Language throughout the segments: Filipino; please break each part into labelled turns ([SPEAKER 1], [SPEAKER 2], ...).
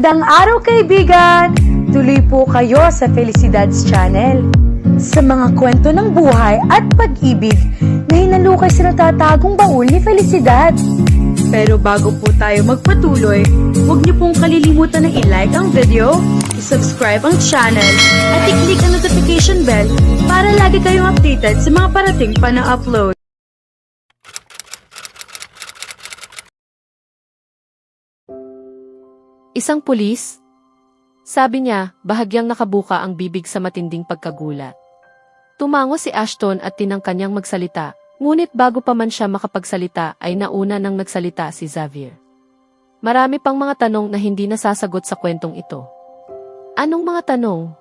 [SPEAKER 1] Magandang araw kaibigan! Tuloy po kayo sa Felicidad's Channel. Sa mga kwento ng buhay at pag-ibig na hinalukay sa natatagong baul ni Felicidad. Pero bago po tayo magpatuloy, huwag niyo pong kalilimutan na i-like ang video, i-subscribe ang channel, at i-click ang notification bell para lagi kayong updated sa mga parating pa na upload.
[SPEAKER 2] Isang pulis? Sabi niya, bahagyang nakabuka ang bibig sa matinding pagkagulat. Tumango si Ashton at tinangka niyang magsalita, ngunit bago pa man siya makapagsalita ay nauna nang nagsalita si Xavier. Marami pang mga tanong na hindi nasasagot sa kwentong ito. Anong mga tanong?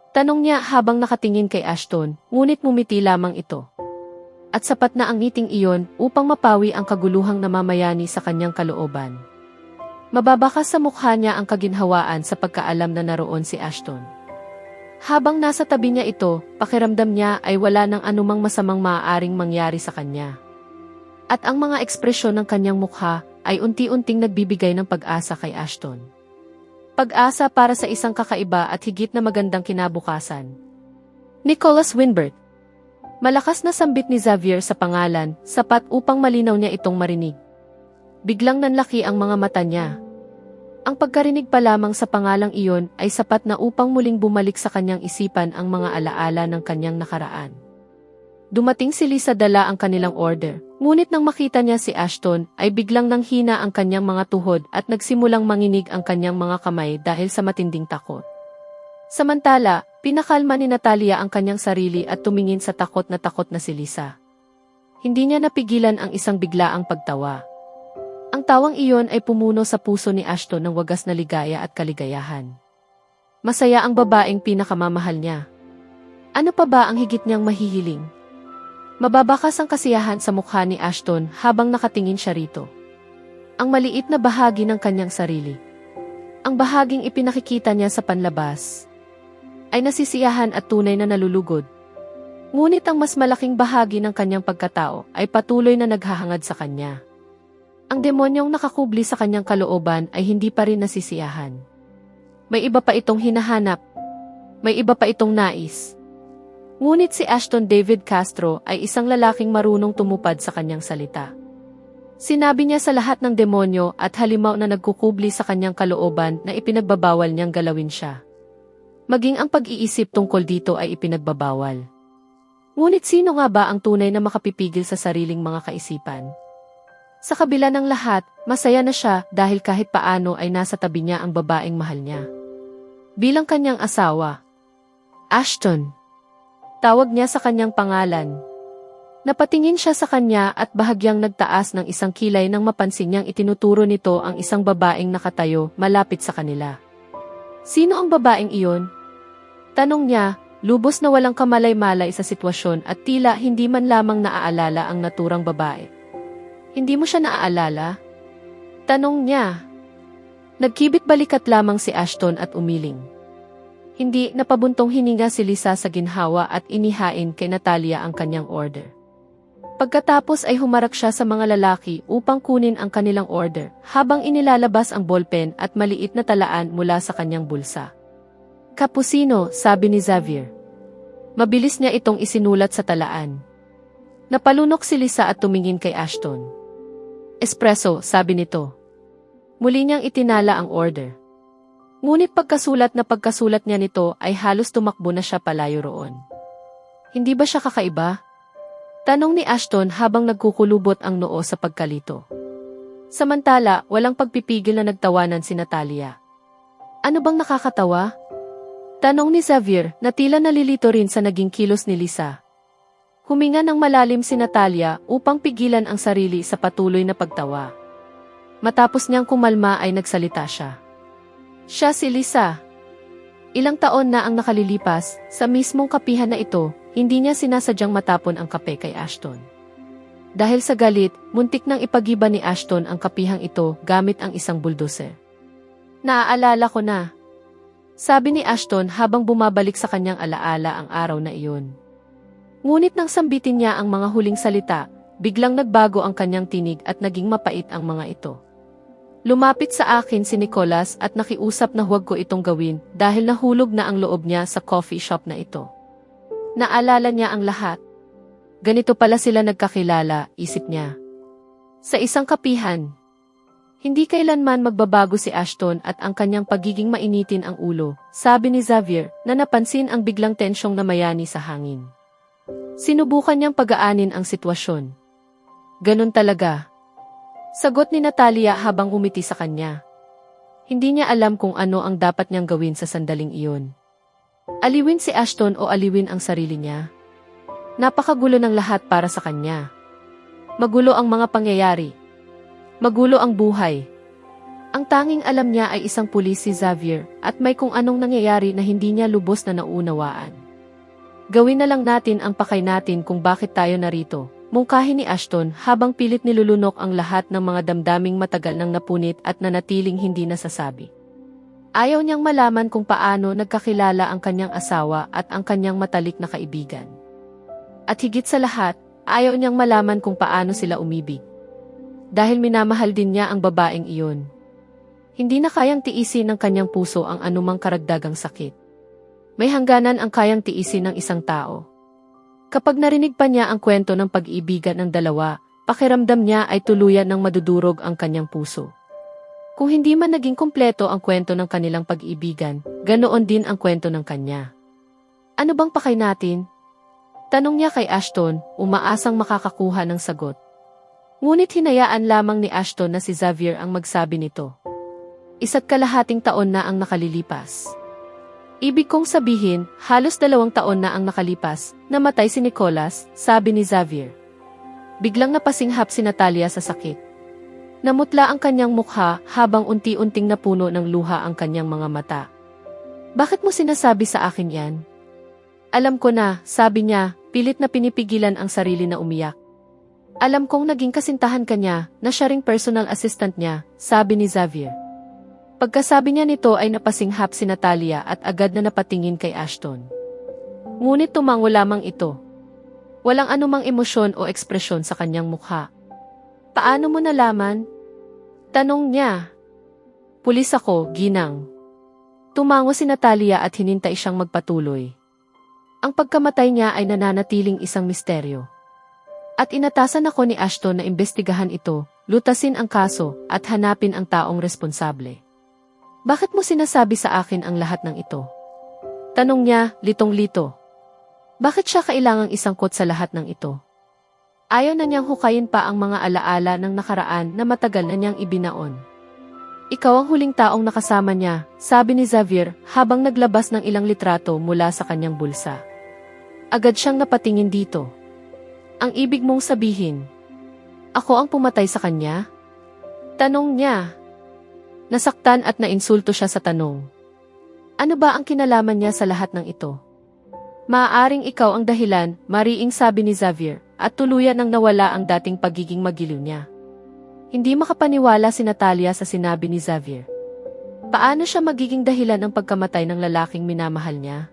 [SPEAKER 2] Tanong niya habang nakatingin kay Ashton, ngunit mumiti lamang ito. At sapat na ang ngiting iyon upang mapawi ang kaguluhang namamayani sa kanyang kalooban. Mababakas sa mukha niya ang kaginhawaan sa pagkaalam na naroon si Ashton. Habang nasa tabi niya ito, pakiramdam niya ay wala ng anumang masamang maaaring mangyari sa kanya. At ang mga ekspresyon ng kanyang mukha ay unti-unting nagbibigay ng pag-asa kay Ashton. Pag-asa para sa isang kakaiba at higit na magandang kinabukasan. Nicholas Winbert. Malakas na sambit ni Xavier sa pangalan, sapat upang malinaw niya itong marinig. Biglang nanlaki ang mga mata niya. Ang pagkarinig pa lamang sa pangalang iyon ay sapat na upang muling bumalik sa kanyang isipan ang mga alaala ng kanyang nakaraan. Dumating si Lisa dala ang kanilang order, ngunit nang makita niya si Ashton ay biglang nanghina ang kanyang mga tuhod at nagsimulang manginig ang kanyang mga kamay dahil sa matinding takot. Samantala, pinakalma ni Natalia ang kanyang sarili at tumingin sa takot na si Lisa. Hindi niya napigilan ang isang biglaang pagtawa. Ang tawang iyon ay pumuno sa puso ni Ashton ng wagas na ligaya at kaligayahan. Masaya ang babaeng pinakamamahal niya. Ano pa ba ang higit niyang mahihiling? Mababakas ang kasiyahan sa mukha ni Ashton habang nakatingin siya rito. Ang maliit na bahagi ng kanyang sarili. Ang bahaging ipinakikita niya sa panlabas. Ay nasisiyahan at tunay na nalulugod. Ngunit ang mas malaking bahagi ng kanyang pagkatao ay patuloy na naghahangad sa kanya. Ang demonyong nakakubli sa kanyang kalooban ay hindi pa rin nasisiyahan. May iba pa itong hinahanap. May iba pa itong nais. Ngunit si Ashton David Castro ay isang lalaking marunong tumupad sa kanyang salita. Sinabi niya sa lahat ng demonyo at halimaw na nagkukubli sa kanyang kalooban na ipinagbabawal niyang galawin siya. Maging ang pag-iisip tungkol dito ay ipinagbabawal. Ngunit sino nga ba ang tunay na makapipigil sa sariling mga kaisipan? Sa kabila ng lahat, masaya na siya dahil kahit paano ay nasa tabi niya ang babaeng mahal niya. Bilang kanyang asawa. Ashton. Tawag niya sa kanyang pangalan. Napatingin siya sa kanya at bahagyang nagtaas ng isang kilay nang mapansin niyang itinuturo nito ang isang babaeng nakatayo malapit sa kanila. Sino ang babaeng iyon? Tanong niya, lubos na walang kamalay-malay sa sitwasyon at tila hindi man lamang naaalala ang naturang babae. Hindi mo siya naaalala? Tanong niya. Nagkibit balikat lamang si Ashton at umiling. Hindi napabuntong hininga si Lisa sa ginhawa at inihain kay Natalia ang kanyang order. Pagkatapos ay humarap siya sa mga lalaki upang kunin ang kanilang order habang inilalabas ang ballpen at maliit na talaan mula sa kanyang bulsa. Cappuccino, sabi ni Xavier. Mabilis niya itong isinulat sa talaan. Napalunok si Lisa at tumingin kay Ashton. Espresso, sabi nito. Muli niyang itinala ang order. Ngunit pagkasulat niya nito ay halos tumakbo na siya palayo roon. Hindi ba siya kakaiba? Tanong ni Ashton habang nagkukulubot ang noo sa pagkalito. Samantala, walang pagpipigil na nagtawanan si Natalia. Ano bang nakakatawa? Tanong ni Xavier na tila nalilito rin sa naging kilos ni Lisa. Huminga ng malalim si Natalia upang pigilan ang sarili sa patuloy na pagtawa. Matapos niyang kumalma ay nagsalita siya. Siya si Lisa. Ilang taon na ang nakalilipas, sa mismong kapihan na ito, hindi niya sinasadyang matapon ang kape kay Ashton. Dahil sa galit, muntik nang ipagiba ni Ashton ang kapihang ito gamit ang isang bulldozer. Naaalala ko na. Sabi ni Ashton habang bumabalik sa kanyang alaala ang araw na iyon. Ngunit nang sambitin niya ang mga huling salita, biglang nagbago ang kanyang tinig at naging mapait ang mga ito. Lumapit sa akin si Nicholas at nakiusap na huwag ko itong gawin dahil nahulog na ang loob niya sa coffee shop na ito. Naalala niya ang lahat. Ganito pala sila nagkakilala, isip niya. Sa isang kapihan. Hindi kailanman magbabago si Ashton at ang kanyang pagiging mainitin ang ulo, sabi ni Xavier na napansin ang biglang tensyong namayani sa hangin. Sinubukan niyang pagaanin ang sitwasyon. Ganon talaga. Sagot ni Natalia habang umiti sa kanya. Hindi niya alam kung ano ang dapat niyang gawin sa sandaling iyon. Aliwin si Ashton o aliwin ang sarili niya? Napakagulo ng lahat para sa kanya. Magulo ang mga pangyayari. Magulo ang buhay. Ang tanging alam niya ay isang pulis si Xavier at may kung anong nangyayari na hindi niya lubos na naunawaan. Gawin na lang natin ang pakay natin kung bakit tayo narito. Mungkahi ni Ashton habang pilit nilulunok ang lahat ng mga damdaming matagal nang napunit at nanatiling hindi nasasabi. Ayaw niyang malaman kung paano nagkakilala ang kanyang asawa at ang kanyang matalik na kaibigan. At higit sa lahat, ayaw niyang malaman kung paano sila umibig. Dahil minamahal din niya ang babaeng iyon. Hindi na kayang tiisin ng kanyang puso ang anumang karagdagang sakit. May hangganan ang kayang tiisin ng isang tao. Kapag narinig pa niya ang kwento ng pag-iibigan ng dalawa, pakiramdam niya ay tuluyan ng madudurog ang kanyang puso. Kung hindi man naging kumpleto ang kwento ng kanilang pag-iibigan, ganoon din ang kwento ng kanya. Ano bang pakay natin? Tanong niya kay Ashton, umaasang makakakuha ng sagot. Ngunit hinayaan lamang ni Ashton na si Xavier ang magsabi nito. 1.5 taon na ang nakalilipas. Ibig kong sabihin, halos 2 taon na ang nakalipas, namatay si Nicholas, sabi ni Xavier. Biglang napasinghap si Natalia sa sakit. Namutla ang kanyang mukha habang unti-unting napuno ng luha ang kanyang mga mata. Bakit mo sinasabi sa akin yan? Alam ko na, sabi niya, pilit na pinipigilan ang sarili na umiyak. Alam kong naging kasintahan ka niya, na siya ring personal assistant niya, sabi ni Xavier. Pagkasabi niya nito ay napasinghap si Natalia at agad na napatingin kay Ashton. Ngunit tumango lamang ito. Walang anumang emosyon o ekspresyon sa kanyang mukha. Paano mo nalaman? Tanong niya. Pulis ako, ginang. Tumango si Natalia at hinintay siyang magpatuloy. Ang pagkamatay niya ay nananatiling isang misteryo. At inatasan ako ni Ashton na imbestigahan ito, lutasin ang kaso at hanapin ang taong responsable. Bakit mo sinasabi sa akin ang lahat ng ito? Tanong niya, litong-lito. Bakit siya kailangang isangkot sa lahat ng ito? Ayaw na niyang hukayin pa ang mga alaala ng nakaraan na matagal na niyang ibinaon. Ikaw ang huling taong nakasama niya, sabi ni Xavier habang naglabas ng ilang litrato mula sa kanyang bulsa. Agad siyang napatingin dito. Ang ibig mong sabihin, ako ang pumatay sa kanya? Tanong niya. Nasaktan at nainsulto siya sa tanong. Ano ba ang kinalaman niya sa lahat ng ito? Maaaring ikaw ang dahilan, mariing sabi ni Xavier, at tuluyan nang nawala ang dating pagiging magiliw niya. Hindi makapaniwala si Natalia sa sinabi ni Xavier. Paano siya magiging dahilan ng pagkamatay ng lalaking minamahal niya?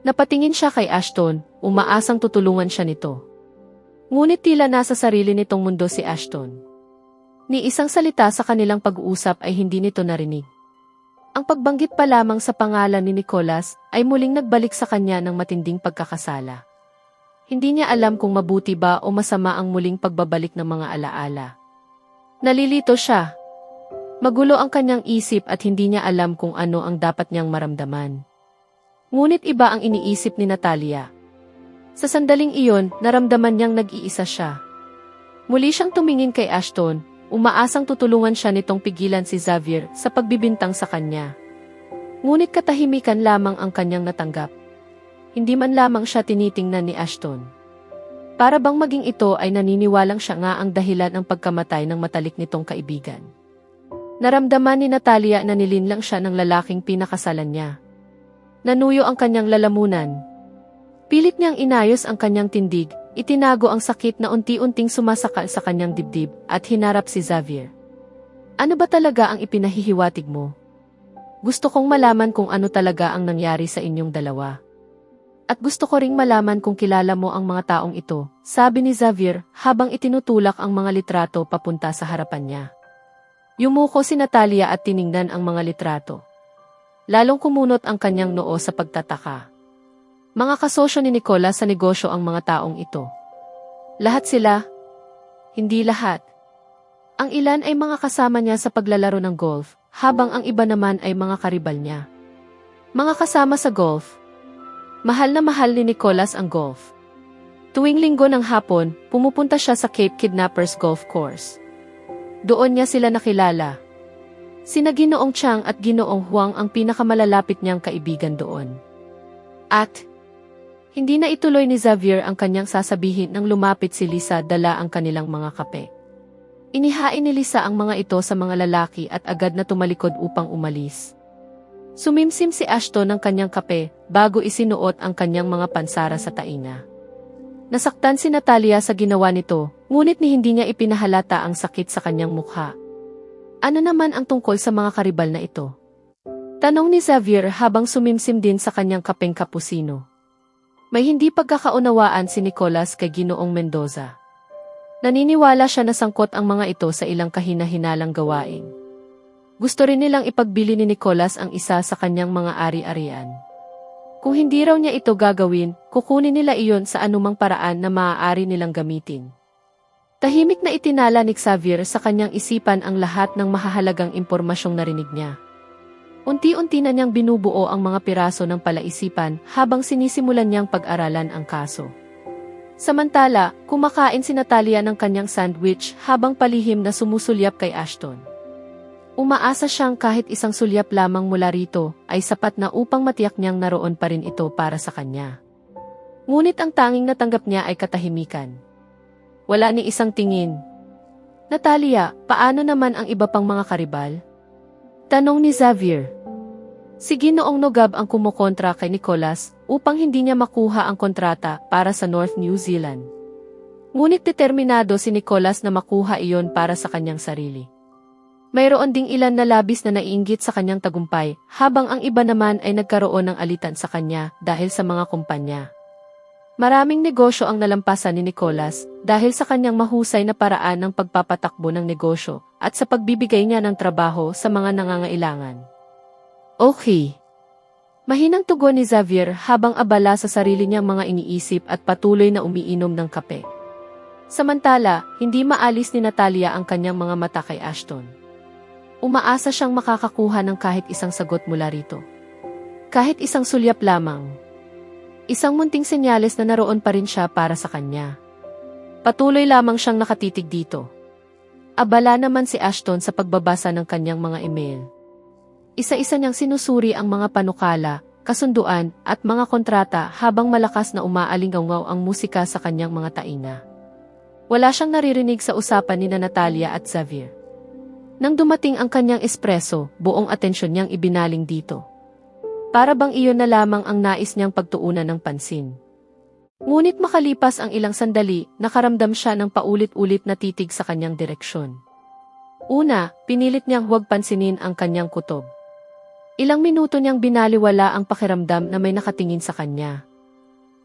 [SPEAKER 2] Napatingin siya kay Ashton, umaasang tutulungan siya nito. Ngunit tila nasa sarili nitong mundo si Ashton. Ni isang salita sa kanilang pag-uusap ay hindi nito narinig. Ang pagbanggit pa lamang sa pangalan ni Nicholas ay muling nagbalik sa kanya ng matinding pagkakasala. Hindi niya alam kung mabuti ba o masama ang muling pagbabalik ng mga alaala. Nalilito siya. Magulo ang kanyang isip at hindi niya alam kung ano ang dapat niyang maramdaman. Ngunit iba ang iniisip ni Natalia. Sa sandaling iyon, naramdaman niyang nag-iisa siya. Muli siyang tumingin kay Ashton, umaasang tutulungan siya nitong pigilan si Xavier sa pagbibintang sa kanya. Ngunit katahimikan lamang ang kanyang natanggap. Hindi man lamang siya tinitingnan ni Ashton. Para bang maging ito ay naniniwalang siya nga ang dahilan ng pagkamatay ng matalik nitong kaibigan. Naramdaman ni Natalia na nilinlang siya ng lalaking pinakasalan niya. Nanuyo ang kanyang lalamunan. Pilit niyang inayos ang kanyang tindig, itinago ang sakit na unti-unting sumasakal sa kanyang dibdib at hinarap si Xavier. Ano ba talaga ang ipinahihiwatig mo? Gusto kong malaman kung ano talaga ang nangyari sa inyong dalawa. At gusto ko ring malaman kung kilala mo ang mga taong ito, sabi ni Xavier habang itinutulak ang mga litrato papunta sa harapan niya. Yumuko si Natalia at tiningnan ang mga litrato. Lalong kumunot ang kanyang noo sa pagtataka. Mga kasosyo ni Nicolas sa negosyo ang mga taong ito. Lahat sila? Hindi lahat. Ang ilan ay mga kasama niya sa paglalaro ng golf, habang ang iba naman ay mga karibal niya. Mga kasama sa golf. Mahal na mahal ni Nicolas ang golf. Tuwing linggo ng hapon, pumupunta siya sa Cape Kidnappers Golf Course. Doon niya sila nakilala. Sina Ginoong Chang at Ginoong Huang ang pinakamalalapit niyang kaibigan doon. At hindi na ituloy ni Xavier ang kanyang sasabihin nang lumapit si Lisa dala ang kanilang mga kape. Inihain ni Lisa ang mga ito sa mga lalaki at agad na tumalikod upang umalis. Sumimsim si Ashton ng kanyang kape bago isinuot ang kanyang mga pansara sa tainga. Nasaktan si Natalia sa ginawa nito, ngunit ni hindi niya ipinahalata ang sakit sa kanyang mukha. Ano naman ang tungkol sa mga karibal na ito? Tanong ni Xavier habang sumimsim din sa kanyang kapeng cappuccino. May hindi pagkakaunawaan si Nicolas kay Ginoong Mendoza. Naniniwala siya na sangkot ang mga ito sa ilang kahina-hinalang gawain. Gusto rin nilang ipagbili ni Nicolas ang isa sa kanyang mga ari-arian. Kung hindi raw niya ito gagawin, kukunin nila iyon sa anumang paraan na maaari nilang gamitin. Tahimik na itinala ni Xavier sa kanyang isipan ang lahat ng mahahalagang impormasyong narinig niya. Unti-unti na niyang binubuo ang mga piraso ng palaisipan habang sinisimulan niyang pag-aralan ang kaso. Samantala, kumakain si Natalia ng kanyang sandwich habang palihim na sumusulyap kay Ashton. Umaasa siyang kahit isang sulyap lamang mula rito ay sapat na upang matiyak niyang naroon pa rin ito para sa kanya. Ngunit ang tanging natanggap niya ay katahimikan. Wala ni isang tingin. Natalia, paano naman ang iba pang mga karibal? Tanong ni Xavier. Si Ginoong Nogab ang kumukontra kay Nicolas upang hindi niya makuha ang kontrata para sa North New Zealand. Ngunit determinado si Nicolas na makuha iyon para sa kanyang sarili. Mayroon ding ilan na labis na naiinggit sa kanyang tagumpay, habang ang iba naman ay nagkaroon ng alitan sa kanya dahil sa mga kumpanya. Maraming negosyo ang nalampasan ni Nicolas dahil sa kanyang mahusay na paraan ng pagpapatakbo ng negosyo at sa pagbibigay niya ng trabaho sa mga nangangailangan. Okay. Mahinang tugon ni Xavier habang abala sa sarili niyang mga iniisip at patuloy na umiinom ng kape. Samantala, hindi maalis ni Natalia ang kanyang mga mata kay Ashton. Umaasa siyang makakakuha ng kahit isang sagot mula rito. Kahit isang sulyap lamang. Isang munting senyales na naroon pa rin siya para sa kanya. Patuloy lamang siyang nakatitig dito. Abala naman si Ashton sa pagbabasa ng kanyang mga email. Isa-isa niyang sinusuri ang mga panukala, kasunduan, at mga kontrata habang malakas na umaalingaw ang musika sa kanyang mga tainga. Wala siyang naririnig sa usapan ni Natalia at Xavier. Nang dumating ang kanyang espresso, buong atensyon niyang ibinaling dito. Para bang iyon na lamang ang nais niyang pagtuunan ng pansin. Ngunit makalipas ang ilang sandali, nakaramdam siya ng paulit-ulit na titig sa kanyang direksyon. Una, pinilit niyang huwag pansinin ang kanyang kutob. Ilang minuto niyang binaliwala ang pakiramdam na may nakatingin sa kanya.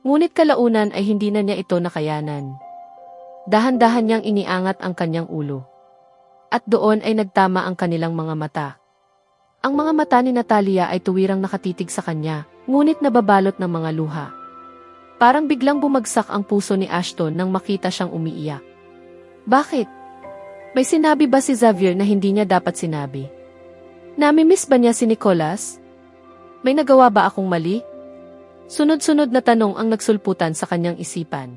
[SPEAKER 2] Ngunit kalaunan ay hindi na niya ito nakayanan. Dahan-dahan niyang iniangat ang kanyang ulo. At doon ay nagtama ang kanilang mga mata. Ang mga mata ni Natalia ay tuwirang nakatitig sa kanya, ngunit nababalot ng mga luha. Parang biglang bumagsak ang puso ni Ashton nang makita siyang umiiyak. Bakit? May sinabi ba si Xavier na hindi niya dapat sinabi? Namimiss ba niya si Nicolas? May nagawa ba akong mali? Sunod-sunod na tanong ang nagsulputan sa kanyang isipan.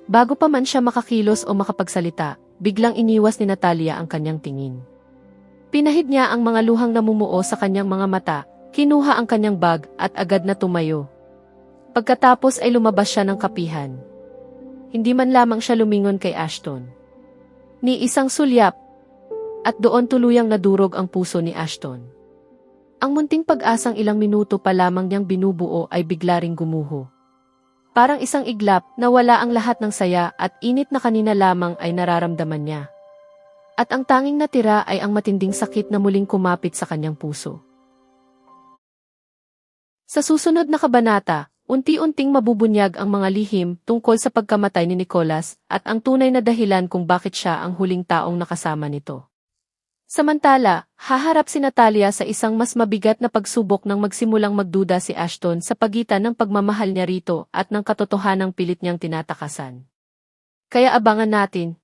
[SPEAKER 2] Bago pa man siya makakilos o makapagsalita, biglang iniwas ni Natalia ang kanyang tingin. Pinahid niya ang mga luhang namumuo sa kanyang mga mata, kinuha ang kanyang bag at agad na tumayo. Pagkatapos ay lumabas siya ng kapihan. Hindi man lamang siya lumingon kay Ashton. Ni isang sulyap, at doon tuluyang nadurog ang puso ni Ashton. Ang munting pag-asang ilang minuto pa lamang niyang binubuo ay bigla ring gumuho. Parang isang iglap na wala ang lahat ng saya at init na kanina lamang ay nararamdaman niya. At ang tanging natira ay ang matinding sakit na muling kumapit sa kanyang puso. Sa susunod na kabanata, unti-unting mabubunyag ang mga lihim tungkol sa pagkamatay ni Nicolas at ang tunay na dahilan kung bakit siya ang huling taong nakasama nito. Samantala, haharap si Natalia sa isang mas mabigat na pagsubok nang magsimulang magduda si Ashton sa pagitan ng pagmamahal niya rito at ng katotohanang pilit niyang tinatakasan. Kaya abangan natin